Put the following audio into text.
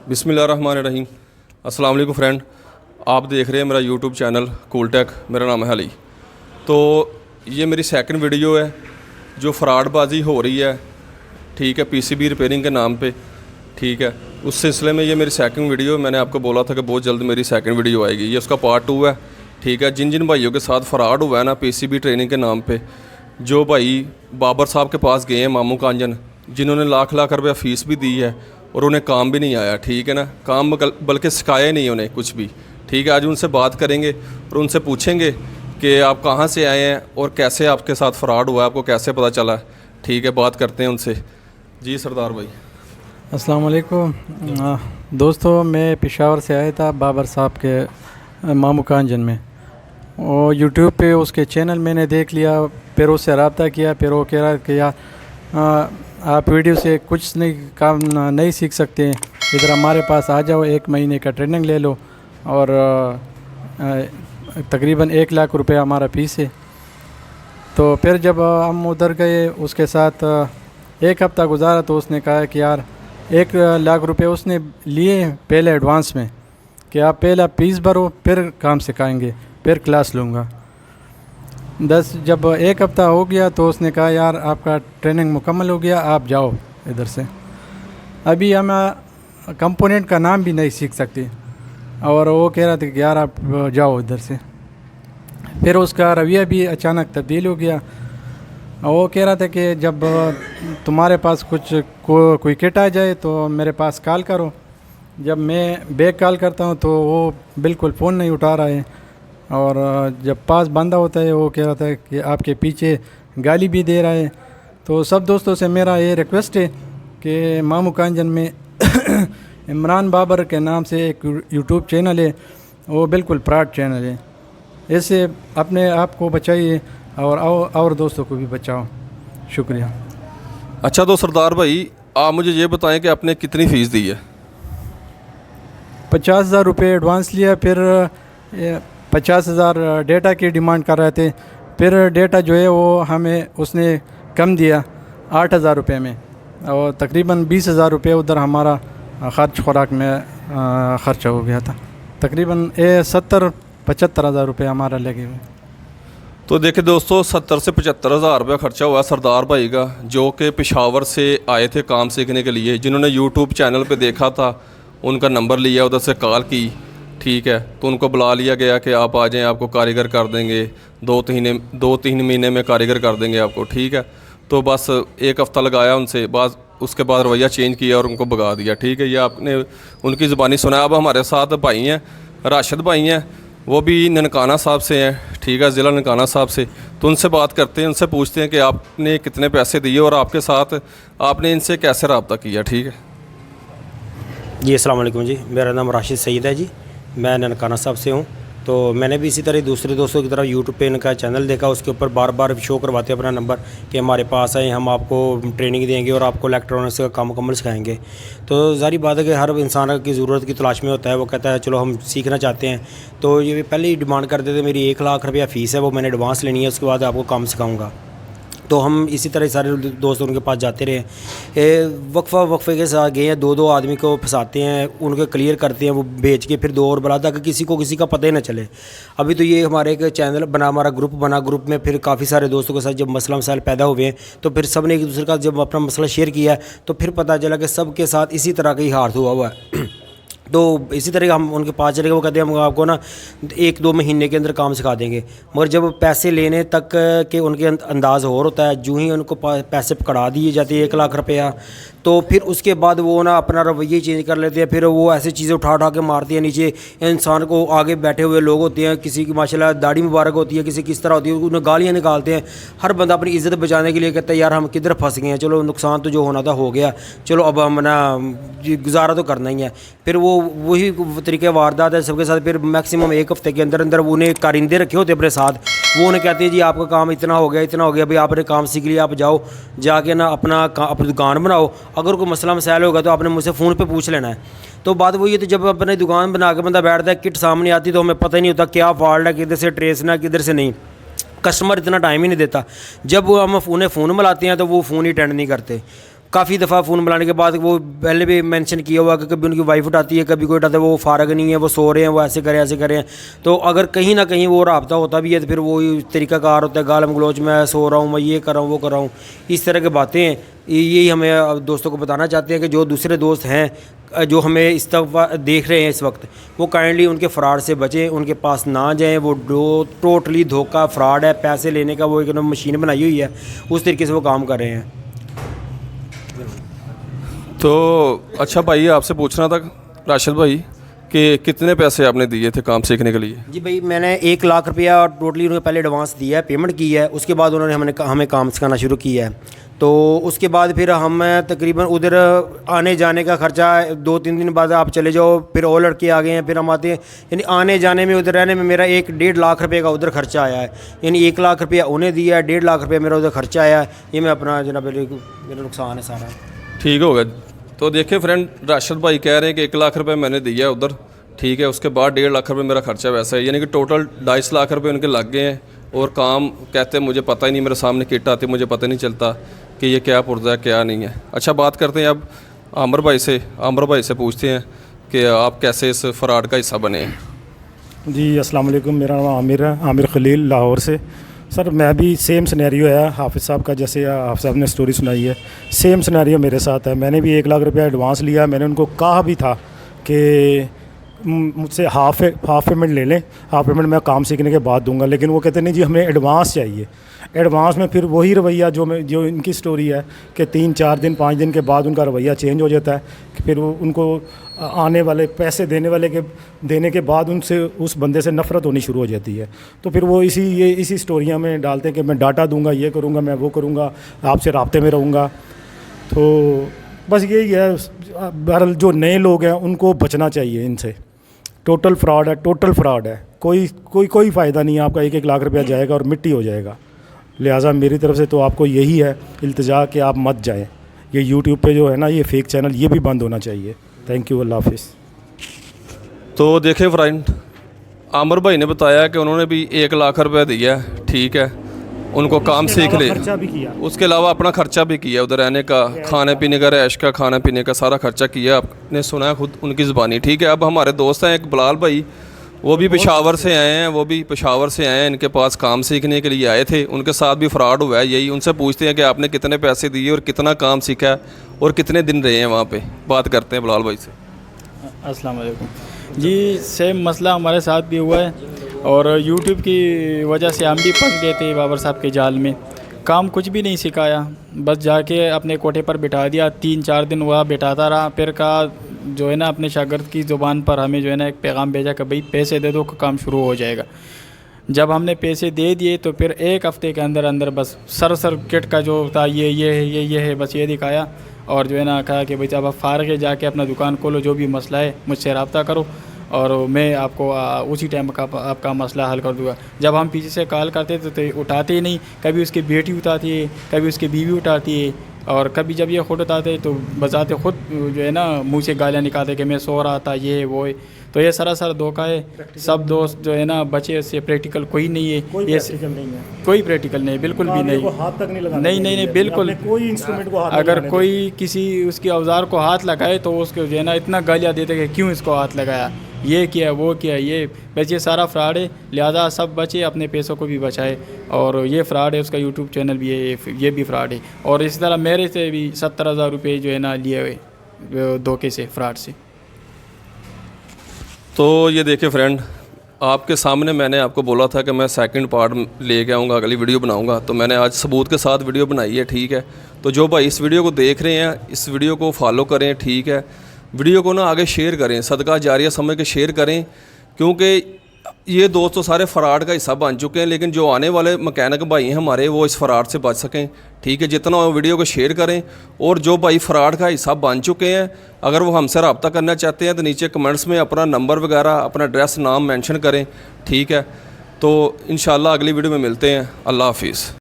बिस्मिल्लाहिर्रहमानिर्रहीम। अस्सलाम वालेकुम फ्रेंड, आप देख रहे हैं मेरा यूट्यूब चैनल कूल टेक। मेरा नाम है अली। तो ये मेरी सेकंड वीडियो है जो फ्रॉडबाजी हो रही है, ठीक है, पीसीबी रिपेयरिंग के नाम पे, ठीक है। उस सिलसिले में ये मेरी सेकंड वीडियो, मैंने आपको बोला था कि बहुत जल्द मेरी सेकंड वीडियो आएगी। ये उसका पार्ट 2 है, ठीक है। जिन जिन भाइयों के साथ फ़्रॉड हुआ है ना पीसीबी ट्रेनिंग के नाम पे, जो भाई बाबर साहब के पास गए हैं मामू कांजन, जिन्होंने लाख लाख रुपया फ़ीस भी दी है और उन्हें काम भी नहीं आया, ठीक है ना, काम बल्कि सिखाया नहीं उन्हें कुछ भी, ठीक है। आज उनसे बात करेंगे और उनसे पूछेंगे कि आप कहाँ से आए हैं और कैसे आपके साथ फ़्रॉड हुआ है, आपको कैसे पता चला, ठीक है। बात करते हैं उनसे। जी सरदार भाई। अस्सलाम वालेकुम दोस्तों, मैं पेशावर से आया था बाबर साहब के मामू कांजन में, और यूट्यूब पे उसके चैनल मैंने देख लिया, फिर उससे रब्ता किया। फिर वो कह रहा कि यार आप वीडियो से कुछ नहीं काम नहीं सीख सकते, इधर हमारे पास आ जाओ, 1 महीने का ट्रेनिंग ले लो, और तकरीबन 1 लाख रुपए हमारा फ़ीस है। तो फिर जब हम उधर गए, उसके साथ 1 हफ़्ता गुजारा, तो उसने कहा कि यार 1 लाख रुपए उसने लिए पहले एडवांस में, कि आप पहला फीस भरो फिर काम सिखाएंगे, फिर क्लास लूँगा। जब 1 हफ़्ता हो गया तो उसने कहा यार आपका ट्रेनिंग मुकम्मल हो गया, आप जाओ इधर से। अभी हम कंपोनेंट का नाम भी नहीं सीख सकते, और वो कह रहा था कि यार आप जाओ इधर से। फिर उसका रवैया भी अचानक तब्दील हो गया। वो कह रहा था कि जब तुम्हारे पास कोई किट आ जाए तो मेरे पास कॉल करो। जब मैं बैक कॉल करता हूँ तो वो बिल्कुल फ़ोन नहीं उठा रहा है, और जब पास बंदा होता है वो कह रहा था कि आपके पीछे गाली भी दे रहा है। तो सब दोस्तों से मेरा ये रिक्वेस्ट है कि मामू कांजन में इमरान बाबर के नाम से एक यूट्यूब चैनल है, वो बिल्कुल फ्रॉड चैनल है। इससे अपने आप को बचाइए और दोस्तों को भी बचाओ। शुक्रिया। अच्छा, तो सरदार भाई आप मुझे ये बताएं कि आपने कितनी फ़ीस दी है? 50,000 रुपये एडवांस लिया, फिर 50,000 डेटा की डिमांड कर रहे थे। फिर डेटा जो है वो हमें उसने कम दिया 8,000 रुपये में, और तकरीबन 20,000 रुपये उधर हमारा ख़र्च खुराक में ख़र्चा हो गया था। तकरीबन 70-75 हज़ार रुपये हमारा लगे हुए। तो देखिए दोस्तों, 70 से 75 हज़ार रुपया ख़र्चा हुआ सरदार भाई का, जो कि पेशावर से आए थे काम सीखने के लिए। जिन्होंने यूट्यूब चैनल पे देखा था, उनका नंबर लिया, उधर से कॉल की, ठीक है। तो उनको बुला लिया गया कि आप आ जाएं, आपको कारीगर कर देंगे, 2-3 महीने में कारीगर कर देंगे आपको, ठीक है। तो बस 1 हफ़्ता लगाया उनसे, उसके बाद रवैया चेंज किया और उनको भगा दिया, ठीक है। ये आपने उनकी ज़ुबानी सुना। अब हमारे साथ भाई हैं, राशिद भाई हैं, वो भी ननकाना साहब से हैं, ठीक है, ज़िला ननकाना साहब से। तो उनसे बात करते हैं, उनसे पूछते हैं कि आपने कितने पैसे दिए और आपके साथ आपने इनसे कैसे रब्ता किया, ठीक है। जी अस्सलाम वालेकुम जी, मेरा नाम राशिद सईद है जी, मैं ननकाना साहब से हूँ। तो मैंने भी इसी तरह दूसरे दोस्तों की तरह यूट्यूब पे इनका चैनल देखा, उसके ऊपर बार बार शो करवाते अपना नंबर कि हमारे पास आए, हम आपको ट्रेनिंग देंगे और आपको इलेक्ट्रॉनिक्स का काम मुकम्मल सिखाएंगे। तो ज़ाहिर बात है कि हर इंसान की ज़रूरत की तलाश में होता है, वो कहता है चलो हम सीखना चाहते हैं। तो ये पहले ही डिमांड करते थे, मेरी 1 लाख रुपया फ़ीस है, वो मैंने एडवांस लेनी है, उसके बाद आपको काम सिखाऊँगा। तो हम इसी तरह सारे दोस्त उनके पास जाते रहे। वक्फे के साथ गए हैं, 2-2 आदमी को फंसाते हैं, उनको क्लियर करते हैं, वो भेज के फिर 2 और बुला, ताकि किसी का पता ही ना चले। अभी तो ये हमारे एक चैनल बना, हमारा ग्रुप बना, ग्रुप में फिर काफ़ी सारे दोस्तों के साथ जब मसला मसाइल पैदा हुए हैं, तो फिर सब ने एक दूसरे का जब अपना मसला शेयर किया है, तो फिर पता चला कि सब के साथ इसी तरह का ही हाथ हुआ है। तो इसी तरह हम उनके पास चले गए, वो कहते हैं हम आपको ना 1-2 महीने के अंदर काम सिखा देंगे। मगर जब पैसे लेने तक के उनके अंदाज़ और होता है, जो ही उनको पैसे पकड़ा दिए जाते हैं 1 लाख रुपया, तो फिर उसके बाद वो ना अपना रवैया चेंज कर लेते हैं। फिर वो ऐसी चीज़ें उठा के मारती हैं नीचे इंसान को। आगे बैठे हुए लोग होते हैं, किसी की माशाल्लाह दाढ़ी मुबारक होती है, किसी किस तरह होती है, उन्हें गालियाँ निकालते हैं। हर बंदा अपनी इज़्ज़त बचाने के लिए कहता है यार हम किधर फंस गए हैं, चलो नुकसान तो जो होना था हो गया, चलो अब हम ना गुजारा तो करना ही है। फिर वो वही तरीके वारदात है सबके साथ। फिर मैक्सिमम 1 हफ़्ते के अंदर अंदर उन्हें कारिंदे रखे होते अपने साथ, वो उन्हें कहते हैं जी आपका काम इतना हो गया, भाई आपने काम सीख लिया, आप जाओ जाके ना अपनी दुकान बनाओ, अगर कोई मसला मसाइल होगा तो आपने मुझसे फ़ोन पे पूछ लेना है। तो बात वही है, तो जब अपनी दुकान बना के बंदा बैठता है, किट सामने आती तो हमें पता ही नहीं होता क्या फॉल्ट है, किधर से ट्रेसना किधर से नहीं। कस्टमर इतना टाइम ही नहीं देता। जब हम उन्हें फ़ोन मिलाते हैं तो वो फ़ोन ही अटेंड नहीं करते। काफ़ी दफ़ा फ़ोन मिलाने के बाद वो पहले भी मेंशन किया हुआ कि कभी उनकी वाइफ उठाती है, कभी कोई उठाता है, वो फ़ारग नहीं है, वो सो रहे हैं, वो ऐसे करें। तो अगर कहीं ना कहीं वो रब्ता होता भी है तो फिर वो तरीक़ाकार होता है, गालम गलोच, मैं सो रहा हूँ, मैं ये कर रहा हूँ, वो कर रहा हूँ, इस तरह की बातें हैं। यही हमें दोस्तों को बताना चाहते हैं कि जो दूसरे दोस्त हैं जो हमें इस तरफ देख रहे हैं इस वक्त, वो काइंडली उनके फ़्रॉड से बचें, उनके पास ना जाएं। वो टोटली धोखा, फ्रॉड है, पैसे लेने का वो एक मशीन बनाई हुई है, उस तरीके से वो काम कर रहे हैं। तो अच्छा भाई, आपसे पूछना था राशिद भाई कि कितने पैसे आपने दिए थे काम सीखने के लिए? जी भाई, मैंने 1 लाख रुपया टोटली उन्हें पहले एडवांस दिया है, पेमेंट की है। उसके बाद उन्होंने हमें काम सिखाना शुरू किया है। तो उसके बाद फिर हम तकरीबन उधर आने जाने का ख़र्चा 2-3 दिन बाद आप चले जाओ, फिर और लड़के आ गए हैं, फिर हम आते हैं। यानी आने जाने में, उधर रहने में मेरा 1-1.5 लाख रुपये का उधर ख़र्चा आया है। यानी 1 लाख रुपया उन्हें दिया है, 1.5 लाख रुपये मेरा उधर ख़र्चा आया है। ये मैं अपना जनाब मेरा नुकसान है सारा। ठीक हो गया। तो देखिए फ्रेंड, राशिद भाई कह रहे हैं कि 1 लाख रुपए मैंने दिया है उधर, ठीक है। उसके बाद 1.5 लाख रुपए मेरा खर्चा वैसा है, यानी कि टोटल 2.5 लाख रुपए उनके लग गए हैं। और काम कहते हैं मुझे पता ही नहीं, मेरे सामने किट आती, मुझे पता नहीं चलता कि ये क्या पुर्जा है क्या नहीं है। अच्छा, बात करते हैं अब आमिर भाई से। आमिर भाई से पूछते हैं कि आप कैसे इस फ्रॉड का हिस्सा बने हैं। जी अस्सलाम वालेकुम, मेरा नाम आमिर है, आमिर खलील, लाहौर से। सर मैं भी सेम सिनेरियो है हाफिज़ साहब का, जैसे हाफिज़ साहब ने स्टोरी सुनाई है, सेम सिनेरियो मेरे साथ है। मैंने भी 1 लाख रुपया एडवांस लिया। मैंने उनको कहा भी था कि मुझसे हाफ़ पेमेंट ले लें, हाफ़ पेमेंट मैं काम सीखने के बाद दूंगा, लेकिन वो कहते नहीं जी हमें एडवांस चाहिए। एडवांस में फिर वही रवैया जो इनकी स्टोरी है कि 3-4 दिन 5 दिन के बाद उनका रवैया चेंज हो जाता है कि फिर वो उनको आने वाले पैसे देने के बाद उनसे, उस बंदे से नफ़रत होनी शुरू हो जाती है। तो फिर वो इसी स्टोरियाँ में डालते हैं कि मैं डाटा दूंगा, ये करूँगा, मैं वो करूँगा, आपसे राब्ते में रहूँगा। तो बस यही है। बहरहाल जो नए लोग हैं उनको बचना चाहिए इनसे। टोटल फ्रॉड है, टोटल फ्रॉड है। कोई फ़ायदा नहीं है। आपका 1-1 लाख रुपया जाएगा और मिट्टी हो जाएगा। लिहाजा मेरी तरफ से तो आपको यही है इल्तिजा कि आप मत जाएं। ये यूट्यूब पे जो है ना, ये फेक चैनल, ये भी बंद होना चाहिए। थैंक यू, अल्लाह हाफिज़। तो देखिए फ्रेंड, आमिर भाई ने बताया कि उन्होंने भी 1 लाख रुपया दिया है, ठीक है। उनको काम सीख ले, खर्चा भी किया, उसके अलावा अपना खर्चा भी किया, उधर रहने का, खाने पीने का, रैश का, खाने पीने का सारा खर्चा किया। आपने सुना है खुद उनकी ज़बानी, ठीक है। अब हमारे दोस्त हैं एक बिलाल भाई, वो भी पेशावर से आए हैं, इनके पास काम सीखने के लिए आए थे। उनके साथ भी फ्रॉड हुआ है यही। उनसे पूछते हैं कि आपने कितने पैसे दिए और कितना काम सीखा है और कितने दिन रहे हैं वहाँ पे। बात करते हैं बिलाल भाई से। अस्सलाम वालेकुम जी। सेम मसला हमारे साथ भी हुआ है और यूट्यूब की वजह से हम भी फंस गए थे बाबर साहब के जाल में। काम कुछ भी नहीं सिखाया, बस जाके अपने कोठे पर बिठा दिया। 3-4 दिन वहाँ बिठाता रहा, फिर कहा जो है ना अपने शागिर्द की ज़ुबान पर हमें जो है ना एक पैगाम भेजा कि भाई पैसे दे दो, काम शुरू हो जाएगा। जब हमने पैसे दे दिए तो फिर 1 हफ़्ते के अंदर बस सर किट का जो था ये है, बस ये दिखाया। और जो है ना कहा कि भाई जब आप फारग जाके अपना दुकान खोलो, जो भी मसला है मुझसे रब्ता करो और मैं आपको उसी टाइम का आपका मसला हल कर दूँगा। जब हम पीछे से कॉल करते तो उठाते ही नहीं। कभी उसकी बेटी उठाती है, कभी उसकी बीवी उठाती है, और कभी जब ये खुद उठाते तो बजाते खुद जो है ना मुंह से गालियाँ निकालते कि मैं सो रहा था, ये वो है। तो ये सरासर धोखा है। सब दोस्त जो है ना बचे इससे, प्रैक्टिकल कोई नहीं है। ये कोई प्रैक्टिकल नहीं, बिल्कुल भी नहीं। हाथ तक नहीं लगाना, नहीं बिल्कुल। कोई इंस्ट्रूमेंट को हाथ अगर कोई किसी उसकी औजार को हाथ लगाए तो उसको जो है ना इतना गालियाँ देते कि क्यों इसको हाथ लगाया, ये किया वो किया, ये बस ये सारा फ्रॉड है। लिहाजा सब बचे, अपने पैसों को भी बचाए। और ये फ्रॉड है, उसका यूट्यूब चैनल भी है, ये भी फ्रॉड है। और इसी तरह मेरे से भी 70,000 रुपये जो है ना लिए हुए धोखे से, फ्रॉड से। तो ये देखिए फ्रेंड, आपके सामने मैंने आपको बोला था कि मैं सेकंड पार्ट लेके आऊँगा, अगली वीडियो बनाऊँगा। तो मैंने आज सबूत के साथ वीडियो बनाई है, ठीक है। तो जो भाई इस वीडियो को देख रहे हैं, इस वीडियो को फॉलो करें, ठीक है। वीडियो को ना आगे शेयर करें, सदका जारिया समझ के शेयर करें, क्योंकि ये दोस्त तो सारे फ्रॉड का हिस्सा बन चुके हैं। लेकिन जो आने वाले मैकेनिक भाई हैं हमारे, वो इस फ्रॉड से बच सकें, ठीक है। जितना हो वीडियो को शेयर करें। और जो भाई फ्रॉड का हिस्सा बन चुके हैं, अगर वो हमसे रब्ता करना चाहते हैं तो नीचे कमेंट्स में अपना नंबर वगैरह, अपना एड्रेस, नाम मेंशन करें, ठीक है। तो इंशाल्लाह अगली वीडियो में मिलते हैं। अल्लाह हाफिज़।